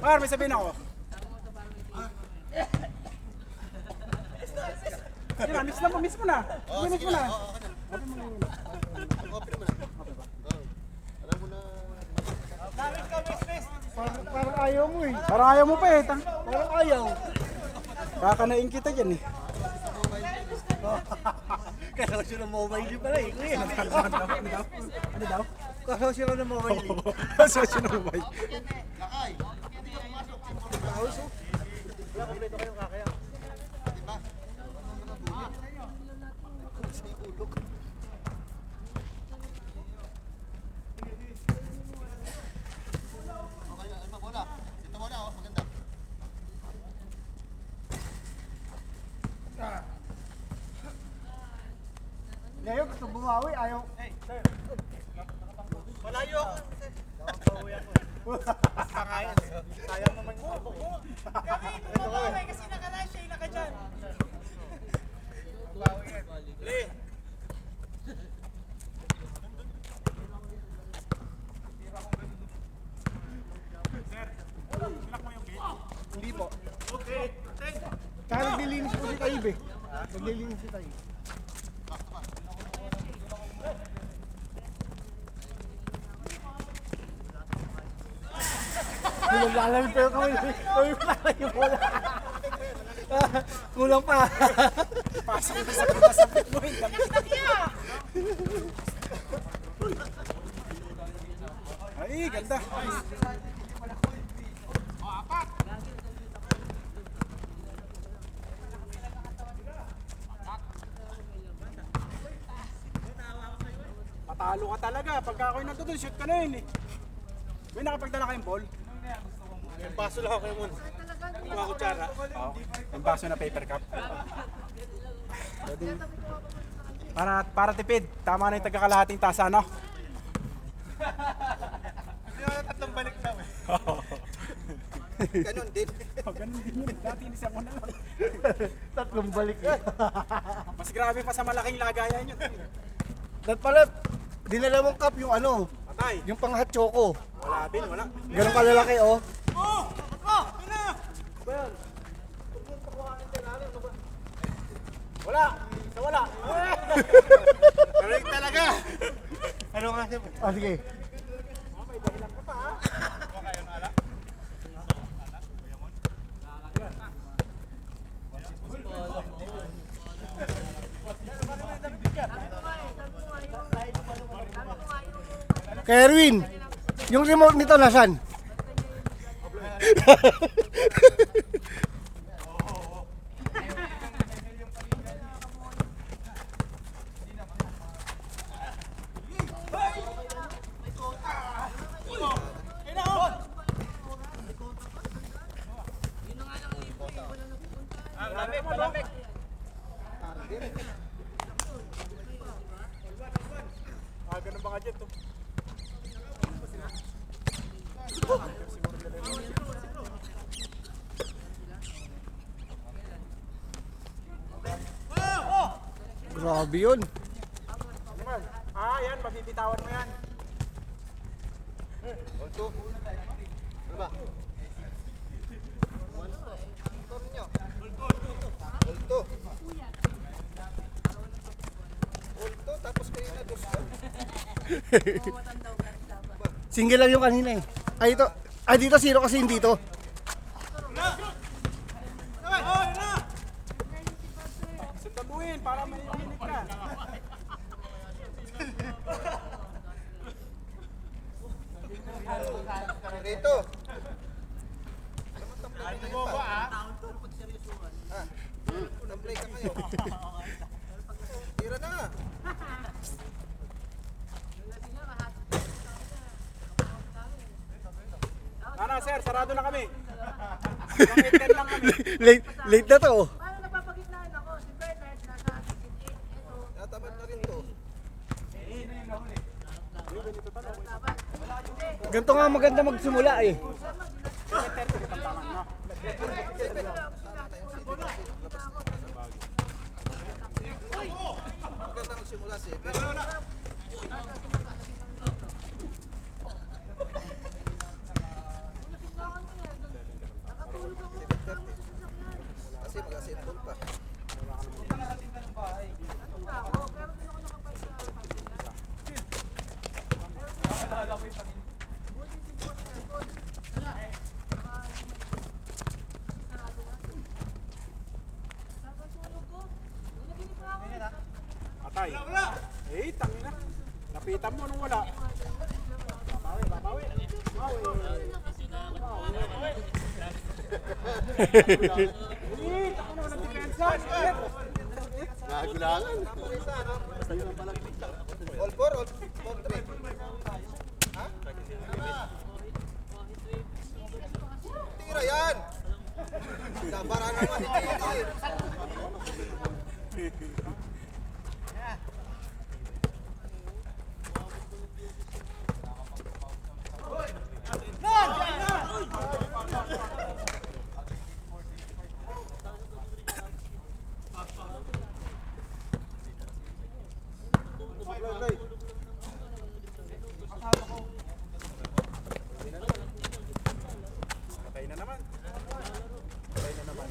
Par, may sabihin ako. Yun na, miss mo na. Miss mo na. Parang ayaw mo eh. Parang ayaw mo pa eh. Parang ayaw. Kakanain kita dyan eh. Kasosyo ng mobile pala eh. Ano daw? Kasosyo ng mobile. Kasosyo ng mobile. Wala, kompleto kayong kakaya. Diba? Ngayon gusto bumawi, ayaw. Malayo ako. Bawi ako. Kakayan. Sayang naman yung sabok. Kami bumabawi kasi naka-rush siya, naka-dyan. Bawi yan. Li! Hindi po. Okay. Kaya naglilinis po si Taib eh. Naglilinis si Taib. Naglalamig pero kami yung bola. Kulang pa. Pasok na sa pinasapit mo eh. Ay, ganda. Patalo ka talaga. Pagka ako'y nandun, shoot ka na yun eh. May nakapagdala kayong ball? Yung baso lang ako yun. Mga kutsara. Oo. Yung baso na paper cup. Para tipid. Tama na yung tagakalahating tasa, no? Hindi ako tatlong balik daw eh. Ganon din. Ganon din yun. Dati inis ako na lang. Tatlong balik eh. Mas grabe pa sa malaking lagayan yun. Dahil pala, dinala mong cup yung ano, Patay. yung pang hot choco. Wala din, wala. Ganun kalalaki oh. Wala. Sa wala. Galing talaga. Ano nga siya? Ah, sige. May dahilan ka pa ha. Kay Erwin, yung remote nito nasan? Malamig. Ganun ba nga dyan to? Grabe yun. Yan, mabibitawan mo yan. Olto. Ano ba? Olto. Olto, tapos kayo na gusto. Single lang yung kanina eh. Ay dito zero kasi hindi dito. Sundabuhin para may minute ka. Dito. Ay, tumoba ah. Nag-break ka kayo. Tira na. Ano sir, sarado na kami. Hanggang 8:10 lang kami. Late na to. Paano napapagitnaan ako? Si Bernard nasa 58. Ito. Natamad na rin to. Ganito nga maganda magsimula eh. Maganda magsimula si basketball pa. Patay. Eh, tangina. Lapitan mo nung wala. Babawi, babawi. Eh, tako naman ang depensa. Nagulangan. All four, all three. Ha? Tira yan! Nabara naman ni Tira. Patay na naman. Patay na naman.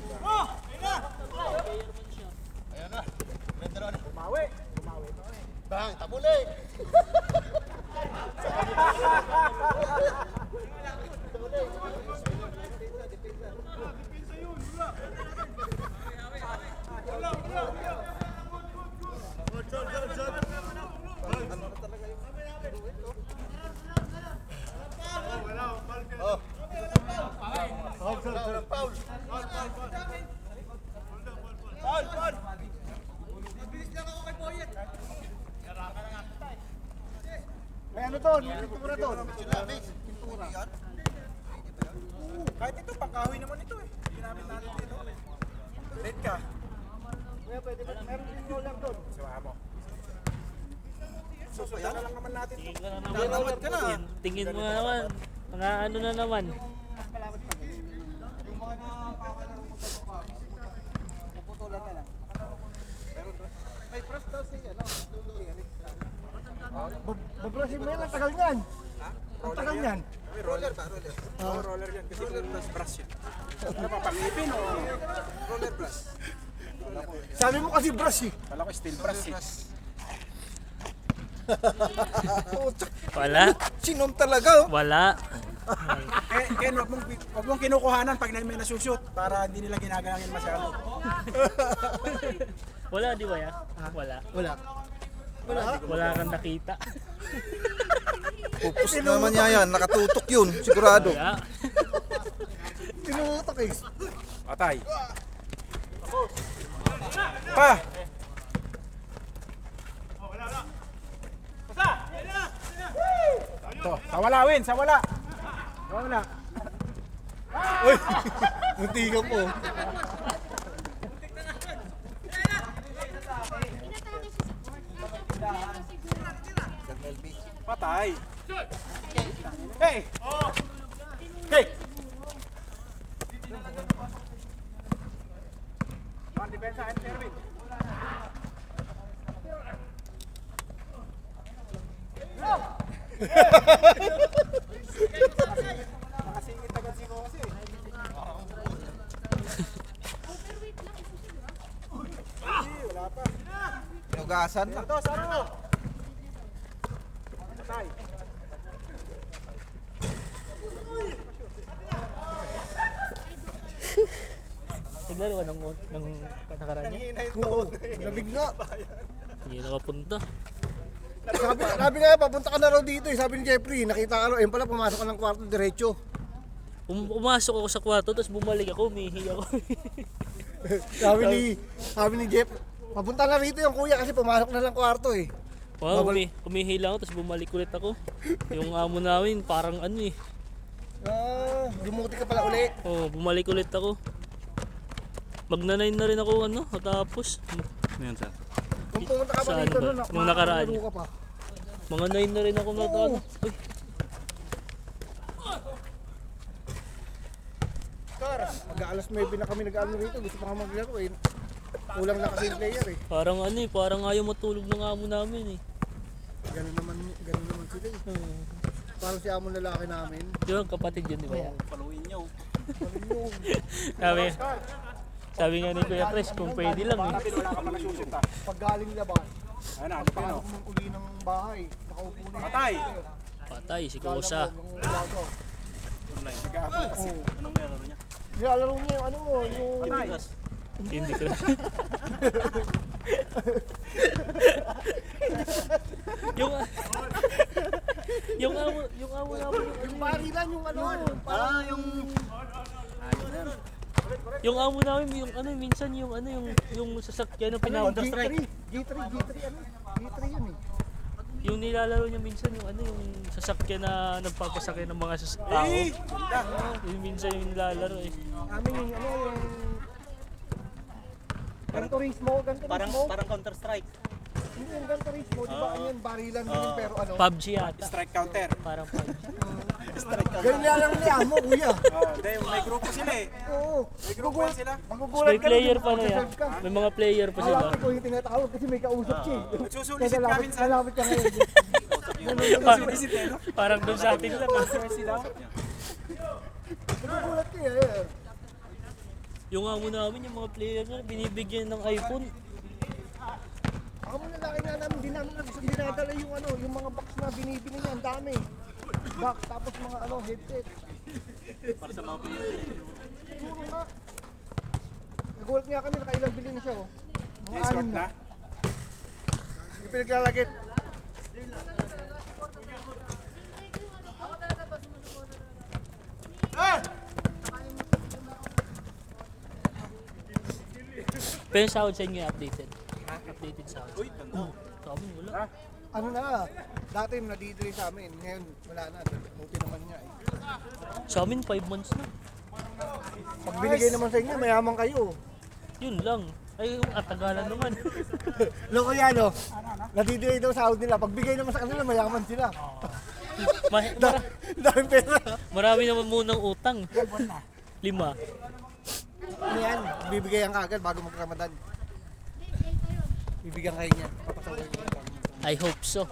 Bumawi. Bumawi. Bang, tabuli! May ano doon? May pintura doon. Kahit ito, pangkahoy naman ito eh. Ginamit natin dito. Red ka. Kaya pwede ba? Meron din roller doon. Sawa mo. Susundan na lang naman natin. Nanawad ka na. Tingin mo na naman. Mga ano na naman. Babrasin mo yan, ang tagal niyan. Ang tagal niyan. Roller ba? Roller. Oo, roller yan. Kasi kung brush yan. Ano pa, pangipin o? Roller brush. Sabi mo kasi brush eh. Kala ko steel brush eh. Wala. Sinom talaga oh. Wala. Ken, wag mong kinukuhanan pag may nasushoot para hindi nila ginagalangin masyado. Wala, di ba ya? Wala. Wala. Wala kang nakita. Pupus naman niya yan. Nakatutok yun. Sigurado. Wala. Tinutok eh. Patay. Pa! Ito, sa wala win, sa wala. Sa wala. Uy! Munti ka po. Patay. Hey! Hey! One defense and Erwin. Nakasingit agad si Kosi. Wala pa. Pinugasan na. Ito, saan mo? Patay. Naglaro ka ng nakaraan niya? Oo, nabigla. Hindi nakapunta. Sabi nga, papunta ka na raw dito eh. Sabi ni Jeffrey, nakita ka raw. Ayun pala, pumasok ka ng kwarto diretso. Umasok ako sa kwarto, tapos bumalik ako, umihi ako. sabi ni Jeff, papunta na rito yung kuya kasi pumasok na lang kwarto eh. Wow, umihi lang ako, tapos bumalik ulit ako. Yung amo namin, parang ano eh. Lumuti ka pala ulit. Oh, bumalik ulit ako. Magnanay na rin ako ano, tapos. Ano sir? Kung pumunta ka pa Saan dito ba? nun, Nung nakaraan. makalaro ka pa. Mga 9 na rin ako na ano. Uy, Mag-aalas 9 na kami nag-ano rito. Gusto pa nga maglaro eh. Kulang na kasi yung player eh. parang ano eh, parang ayaw matulog ng amo namin eh. Ganun naman sila eh. Parang si among lalaki namin. Di ba, kapatid yun, di ba? Paluin nyo. Sabi, Sabi nga ni Kuya Chris, kung pwede lang eh. Wala ka pa nasushoot ha. Pag galing laban, Ayun na, pasok Pino. ng uli ng bahay, nakaupo na. Patay. Patay si Kosa. Nag-aabot kasi. Anong meron niya? Nilalaro niya yung ano, yung... Patay. Hindi ko. yung yung amo namin Yung barilan, yung ano, yung amo namin yung ano minsan yung sasakyan na pinapasok G3, ano? G3 yun eh. yung nilalaro niya minsan yung sasakyan na nagpapasakyan ng mga tao. Eh! Yung minsan yung nilalaro eh. Amin yung ano, yung... Gran Turismo. Parang Counter Strike. Hindi yung Gran Turismo, di ba? Ano yun, barilan din yun, pero ano? PUBG yata. Strike counter. Parang PUBG. Ganyan lang niya mo, kuya. Hindi, may grupo sila eh. Oo. May grupo sila. Magugulat May ka player rin, pa na yan. mag-reserve ka. May mga player pa sila. Malapit ko yung tinatawag kasi may kausap siya eh. Nagsusulisit ka minsan. Malapit ka ngayon. Nagsusulisit eh, no? Parang doon sa atin lang. Magugulat ka eh. Yung amo namin, yung mga player na binibigyan ng iPhone. Ako mo lalaki nga namin, di namin dinadala yung ano, yung mga box na binibili niya, ang dami. Box, tapos mga ano, headset. Para sa mga pinili. Siguro nga. Nagulat nga kami, nakailang bili na siya oh. Mga Escort anim na. Yung pinaglalagit. Pero yung sahod sa inyo updated. Updated sahod. Uy, tanda. Sabi wala. Ano na, dati nadidiri sa amin, ngayon wala na, buti naman niya eh. Sa amin 5 months na. Pag binigay naman sa inyo, mayaman kayo. Yun lang. Ay, at tagalan naman. Loko yan oh, nadidiri daw sahod nila, pag bigay naman sa kanila, mayaman sila. Daming pera. Marami naman munang utang. 5. Ano yan, bibigay ang kagad bago mag-Ramadan. Bibigyan kayo niya, papasawin niya. I hope so.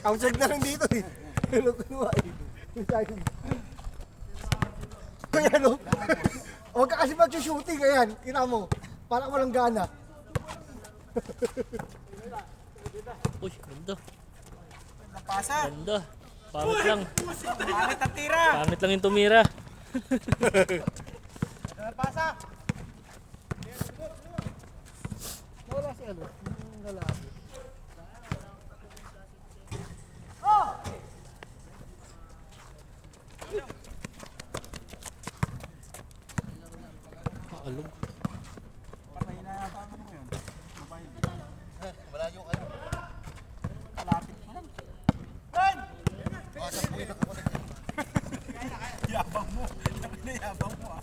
Outside na rin dito eh. Hello, kunuha eh. Kaya no, huwag ka kasi mag-shooting, ayan, kita mo. Parang walang gana. Uy, ganda. Napasa. Ganda. Pangit lang. Pangit ang tira. Pangit lang yung tumira. Napasa. Wala si ano, yung lalaki. Alog. Patay na yata ang ano mo yun. Wala yung ano. Kalapit mo lang. Yabang mo. Yabang mo ah.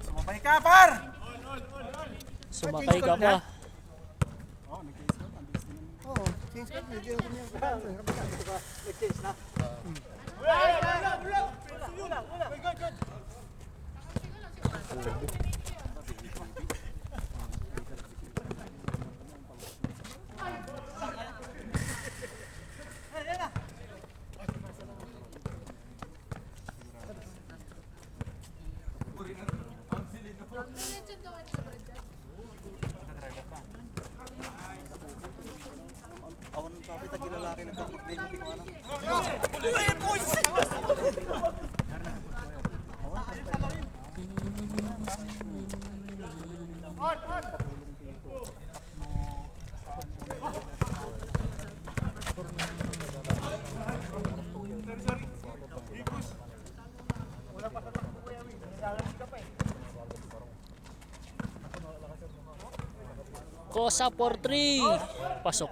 Sumabay ka, par! Sumakay ka pa. Oh, nag-i-escort. Ang bilis din ng... Oo, change ka, medyo ako niya. Nag-change na. Ako nang sabi, tagilalaki ng kapag-date ko ano. Kosa for 3. Pasok.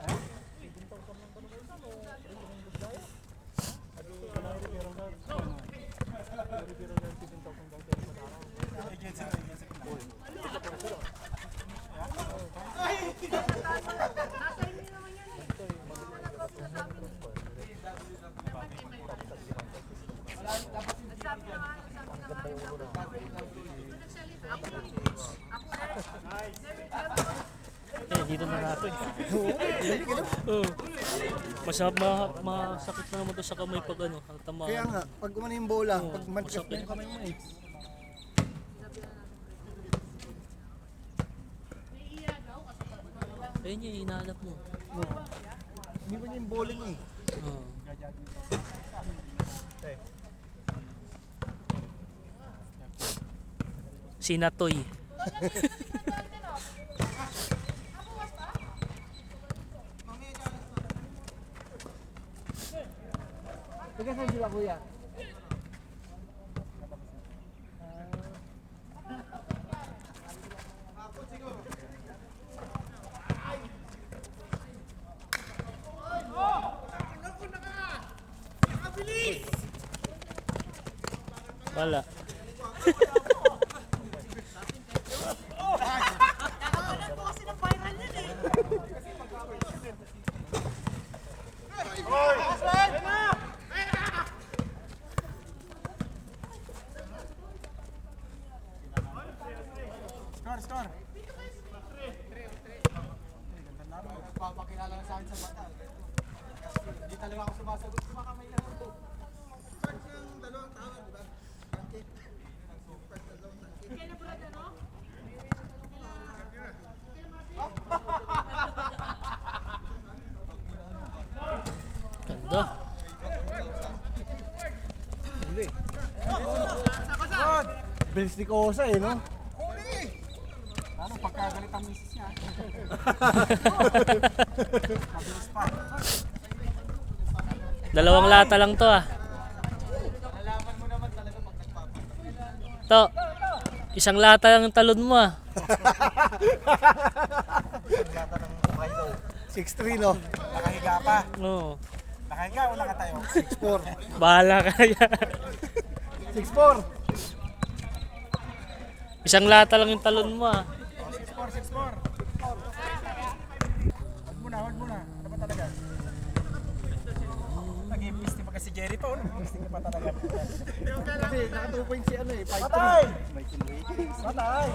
Eh, dito na natin. Oo. Masakit na naman to sa kamay pag ano, tamaan. Kaya nga, pag umano yung bola, Oo, pag mantikas masakit. na yung kamay mo eh. Ayun yung hinahanap mo. Hindi ba niya yung bola niya eh. Oo. Sinatoy. Teka, saan sila kuya? Wala. Score, score. Papakilala na sa akin sa batal. Hindi talaga ako sumasagot. Kumakamay lang ako. Charge yung dalawang tao, di ba? Tangkit. Super dalawang tangkit. Ganda. Huli. Bilis ni Kosa eh, no? Lalo pagkagalit ang misis niya. Mabilis pa. Dalawang lata lang to ah. To. Isang lata lang ang talon mo ah. 6'3", no? Nakahiga pa. Oo. Nakahiga o nakatayo? 6'4". Bahala ka yan. 6'4". Isang lata lang yung talon mo ah. 6'4", 6'4". Wag muna. Ano ba talaga? Nag-i-misty pa kasi Jerry pa. Nag-i-misty pa talaga. Kasi naka 2 points si ano eh, 5'3". Patay! Patay!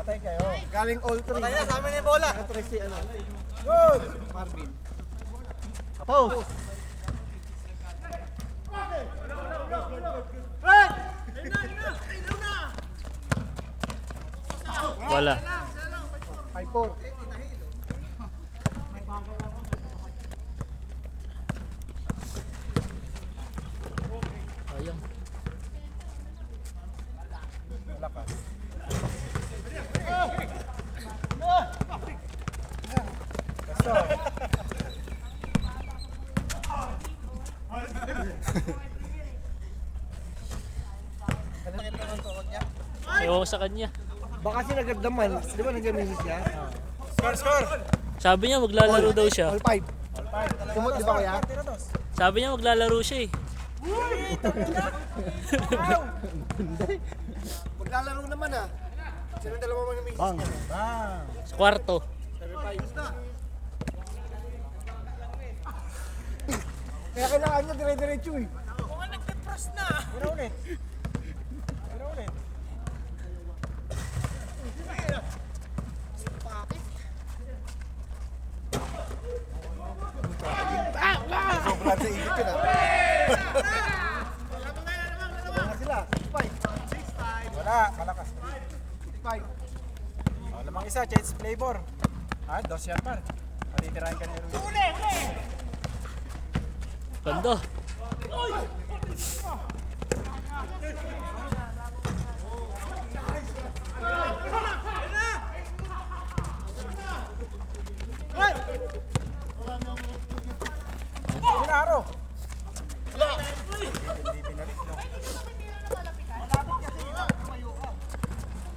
Patay kayo. Galing all 3. Kaya sa amin yung bola. Naka-track si ano, Good! Marvin. Post! Wala. 5'4". Ayun. Lakas. Gusto. Ewan ko sa kanya. Baka kasi nagagdaman, di ba nag-minis niya? Score, score! Sabi niya maglalaro daw siya. All 5. Tumot, di ba kaya? Sabi niya maglalaro siya eh. Maglalaro naman ah. Sino yung dalawa mo na misis niya? Bang! Sa kwarto. Kaya kailangan niya dire-diretso eh. Tira ulit. Tira ulit. Sobrang sa isip yun ah. Mga sila, 6'5". Wala, malakas. 5. Oh, lamang isa, change flavor. Ah, dos yan par. Matitirahin ka ni Rudy. Ganda. Pinaro.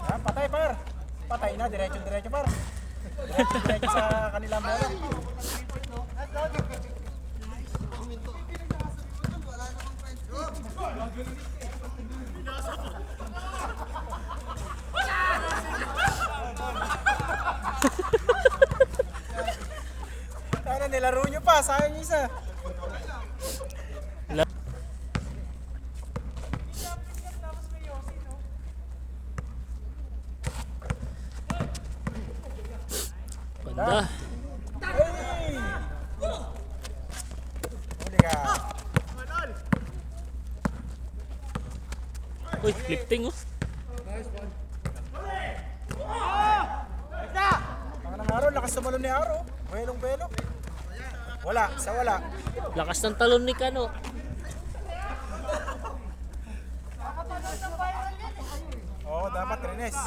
Ah, patay par. Patay na, diretso par. Diretso sa kanilang bola. Sana nilaro nyo pa, sayang isa. Ganda. Hey! Huli ka. Uy, lifting oh. Ang ng Aro, lakas tumalon ni Aro. Belong-belong. Wala, sa wala. Lakas ng talon ni Kano. Oo, dapat Renes.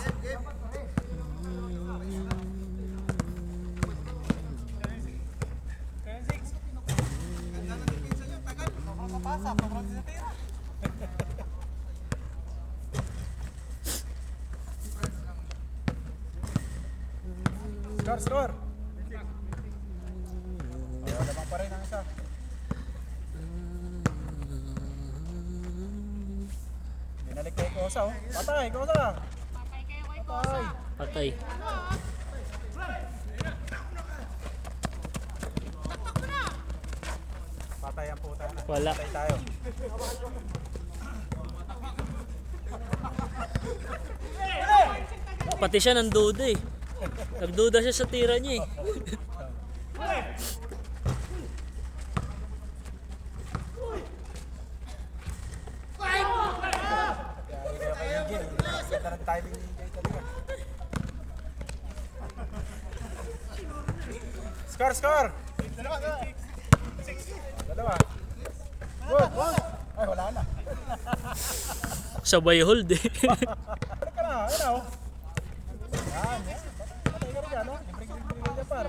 Score. Ayaw naman pa rin ang isa. Binalik kay Kosa, oh. Patay, Kosa. Patay. Patay. Patay ang puta na. Wala. Patay tayo. Pati siya nanduda eh. Nagduda siya sa tira niya eh. Kaya kay Jay. Ganda ng timing ni Jay talaga. Score. Dalawa. Good. Ay, wala na. Sabay hold eh. Balik ka na. Ayun na, oh. Yan. Patay ka rin dyan, oh. Libre-libre niya, par.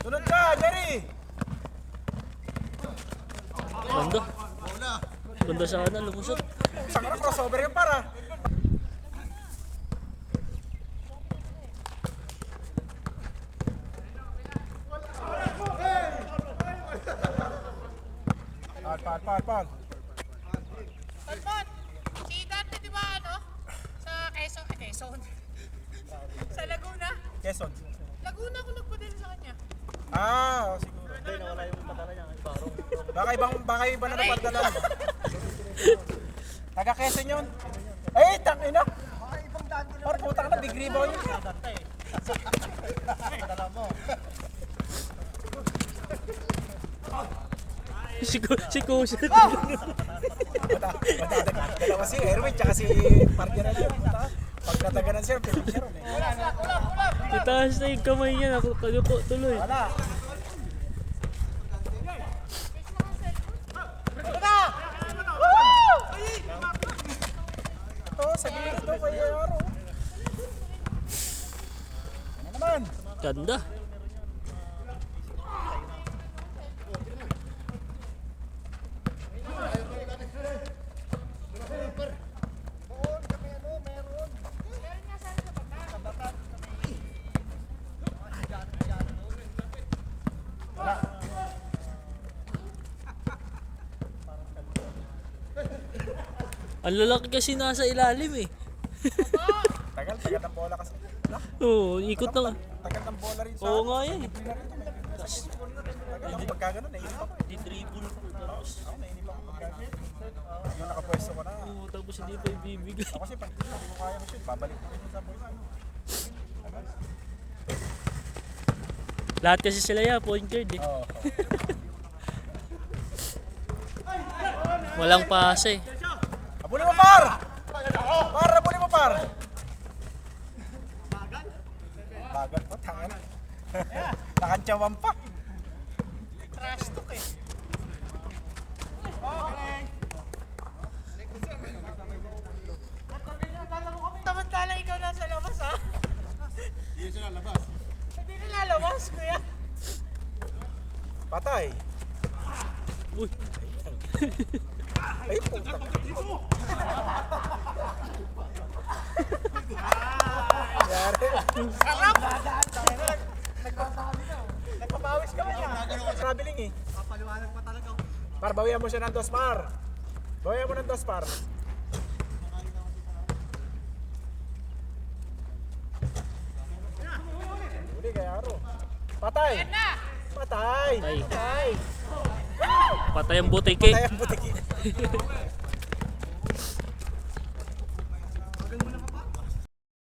Sunod ka, Jerry! Ganda. Ganda sana, lumusot. Saan ka crossover yan, para? Pal. Talbot, si dati di ba ano? Sa Quezon. Sa Laguna. Quezon. Laguna ako nagpadala sa kanya. Ah, siguro. Hindi, nawala yung padala niya. Baka iba na napadala. Taga Quezon yun. Eh, tangina. Parang puta ka na, big rebound yun. Si Kusa. Dalawa si Erwin, tsaka si partner na yun. Pag nataganan siya, pinag-share eh. Itaas na yung kamay niya. Kalupo tuloy. Wala. Ito, sa gilid ito kay Aro. Ano naman? Ganda. Ang lalaki kasi nasa ilalim eh. Tagal ng bola kasi. Oo, ikot na. Tagal ng bola rin sa Oo nga yan. tagal ng pagkaganon, nainip ako. Di-dribble ko. Tapos, Ako, nainip ako pagkaganon. Yung nakapwesto ko na. oo, tapos hindi pa ibibigay. Ako kasi pag hindi ko kaya mag-shoot, babalik ko rin sa bola. Lahat kasi sila ya, point guard eh. Oo. Walang pase. Abuli mo, par! Abuli mo, par! Bagal po, tangan. Nakantsawan pa. Trash talk eh. Samantala ikaw nasa labas ha? Hindi siya lalabas. Hindi nilalabas kuya. Patay. Uy, Ay, puta. Yari. Sarap! Nagpapawis ka ba niya? Traveling eh. Papaliwanag pa talaga. Par, bawian mo siya ng dos, par. Bawayan mo ng 2 par. Huli kay Aro. Patay! Patay! Patay. Patay! Patay ang butiki. Patay ang butiki.